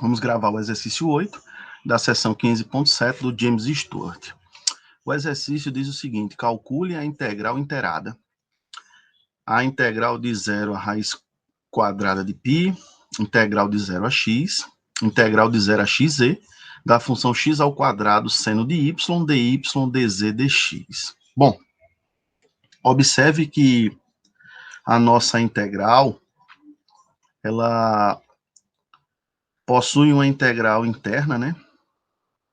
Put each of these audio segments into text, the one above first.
Vamos gravar o exercício 8 da seção 15.7 do James Stewart. O exercício diz o seguinte: calcule a integral inteirada. A integral de 0 a raiz quadrada de π, integral de 0 a x, integral de 0 a xz, da função x ao quadrado seno de y, dy, dz, dx. Bom, observe que a nossa integral, ela possui uma integral interna, né,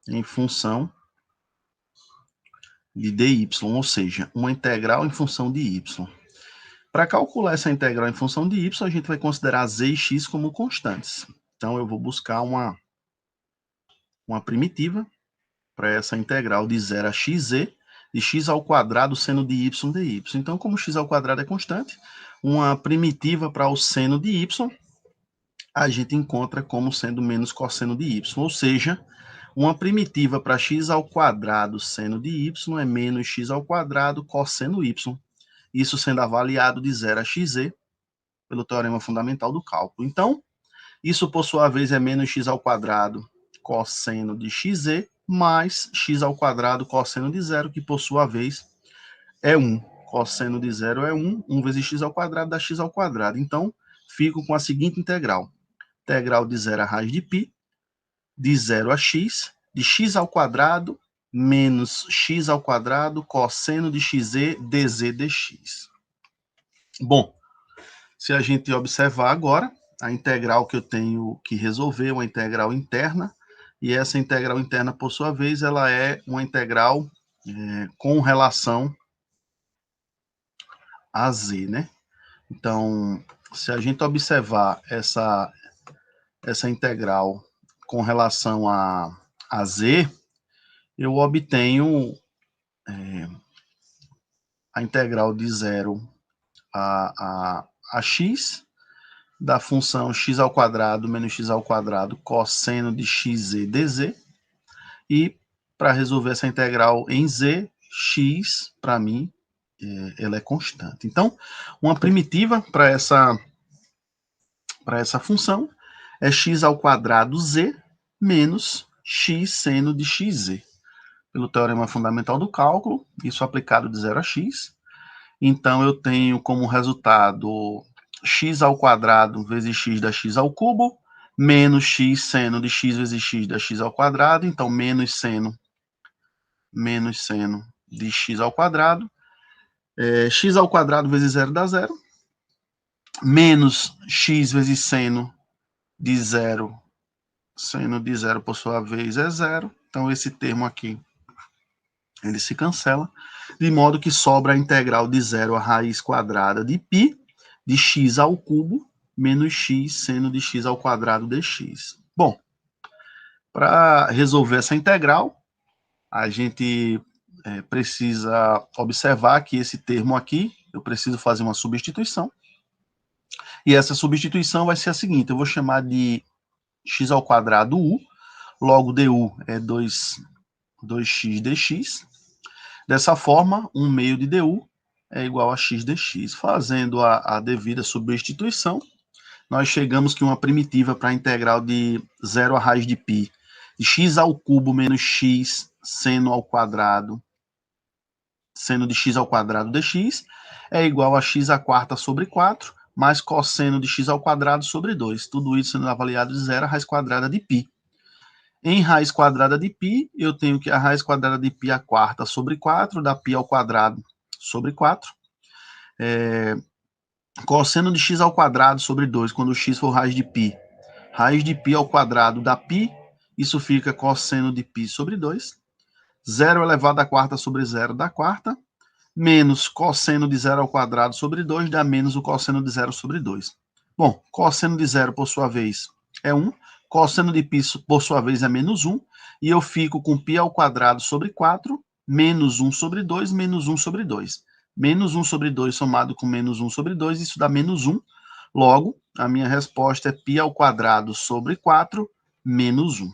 em função de dy, ou seja, uma integral em função de y. Para calcular essa integral em função de y, a gente vai considerar z e x como constantes. Então, eu vou buscar uma primitiva para essa integral de 0 a xz, de x ao quadrado seno de y dy. Então, como x ao quadrado é constante, uma primitiva para o seno de y, a gente encontra como sendo menos cosseno de y, ou seja, uma primitiva para x ao quadrado seno de y é menos x ao quadrado cosseno y. Isso sendo avaliado de 0 a xz pelo teorema fundamental do cálculo. Então, isso por sua vez é menos x ao quadrado cosseno de xz mais x ao quadrado cosseno de 0, que por sua vez é 1. Cosseno de 0 é 1, 1 vezes x ao quadrado dá x ao quadrado. Então, fico com a seguinte integral. Integral de 0 a raiz de π, de 0 a x, de x ao quadrado menos x ao quadrado cosseno de xz dz dx. Bom, se a gente observar agora, a integral que eu tenho que resolver é uma integral interna, e essa integral interna, por sua vez, ela é uma integral com relação a z, né? Então, se a gente observar essa integral com relação a z, eu obtenho a integral de 0 a x, da função x ao quadrado menos x ao quadrado cosseno de xz dz, e para resolver essa integral em z, x, para mim, ela é constante. Então, uma primitiva para essa função é x ao quadrado z menos x seno de xz. Pelo teorema fundamental do cálculo, isso aplicado de 0 a x. Então, eu tenho como resultado x ao quadrado vezes x da x ao cubo, menos x seno de x vezes x da x ao quadrado. Então, menos seno de x ao quadrado. X ao quadrado vezes 0 dá 0. Menos x vezes seno de 0. Seno de 0, por sua vez, é 0. Então, esse termo aqui, ele se cancela, de modo que sobra a integral de 0 a raiz quadrada de π, de x ao cubo, menos x seno de x ao quadrado dx. Bom, para resolver essa integral, a gente precisa observar que esse termo aqui, eu preciso fazer uma substituição, e essa substituição vai ser a seguinte: eu vou chamar de x ao quadrado u, logo du é 2x dx. Dessa forma, 1 meio de du é igual a x dx. Fazendo a devida substituição, nós chegamos que uma primitiva para a integral de 0 a raiz de π, de x ao cubo menos x seno ao quadrado, seno de x ao quadrado dx, é igual a x à quarta sobre 4, mais cosseno de x ao quadrado sobre 2. Tudo isso sendo avaliado de 0 a raiz quadrada de π. Em raiz quadrada de π, eu tenho que a raiz quadrada de π à quarta sobre 4, dá π ao quadrado sobre 4. Cosseno de x ao quadrado sobre 2, quando o x for raiz de π. Raiz de π ao quadrado dá π, isso fica cosseno de π sobre 2. 0 elevado à quarta sobre 0 dá quarta, menos cosseno de 0 ao quadrado sobre 2 dá menos o cosseno de 0 sobre 2. Bom, cosseno de 0, por sua vez, é 1. Cosseno de π, por sua vez, é menos 1. E eu fico com π ao quadrado sobre 4, menos 1 sobre 2, menos 1 sobre 2. Menos 1 sobre 2 somado com menos 1 sobre 2, isso dá menos 1. Logo, a minha resposta é π ao quadrado sobre 4, menos 1.